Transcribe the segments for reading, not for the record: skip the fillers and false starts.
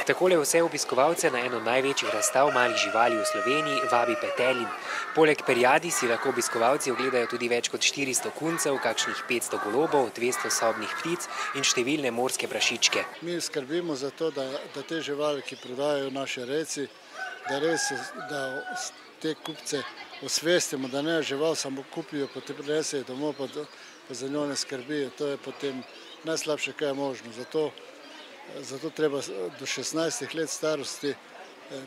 Takole vse obiskovalce na eno največjih razstav malih živali v Sloveniji vabi Petelin. Poleg perjadi si lahko obiskovalci ogledajo tudi več kot 400 kuncev, kakšnih 500 golobov, 200 sobnih ptic in številne morske prašičke. Mi skrbimo za to, da te živali, ki prodajajo naši rejci, da te kupce osvestimo, da ne žival samo kupijo, potem prinesejo domov, pa za njo ne skrbijo. To je potem najslabše, kaj je možno. Zato treba do 16 let starosti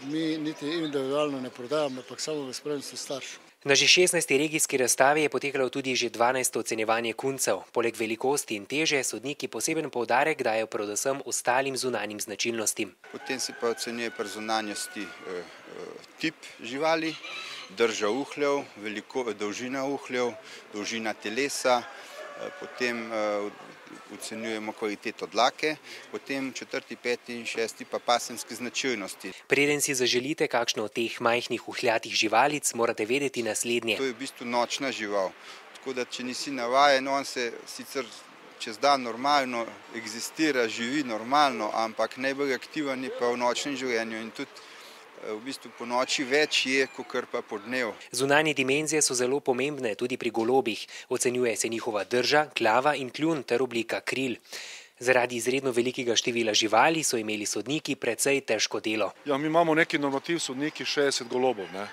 mi niti individualno ne prodajamo, ampak samo v spremstvu staršev. Na že 16. regijski razstavi je potekalo tudi že 12. ocenjevanje kuncev. Poleg velikosti in teže sodniki poseben poudarek dajo predvsem ostalim zunanjim značilnostim. Potem se pa ocenjuje pri zunanjosti tip živali, drža uhljev, dolžina uhljev, dolžina telesa, potem ocenjujemo kvaliteto dlake, potem 4., 5. in 6. pa pasemske značilnosti. Preden si zaželite kakšno od teh majhnih uhljatih živalic, morate vedeti naslednje. To je v bistvu nočna žival, tako da če nisi navajen, on se sicer čez dan normalno egzistira, živi normalno, ampak najbolj aktiven je pa v nočnem življenju in tudi v bistvu po noči več je, kakor pa po dnevu. Zunanje dimenzije so zelo pomembne tudi pri golobih. Ocenjuje se njihova drža, glava in kljun ter oblika kril. Zaradi izredno velikega števila živali so imeli sodniki precej težko delo. Ja, mi imamo neki normativ sodniki 60 golobov, ne?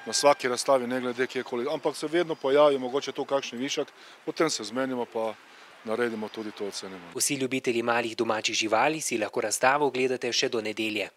Na svaki razstavi, ne glede kjerkoli. Ampak se vedno pojavi, mogoče to kakšen višak, potem se zmenimo pa naredimo tudi to ocenimo. Vsi ljubitelji malih domačih živali si lahko razstavo ogledate še do nedelje.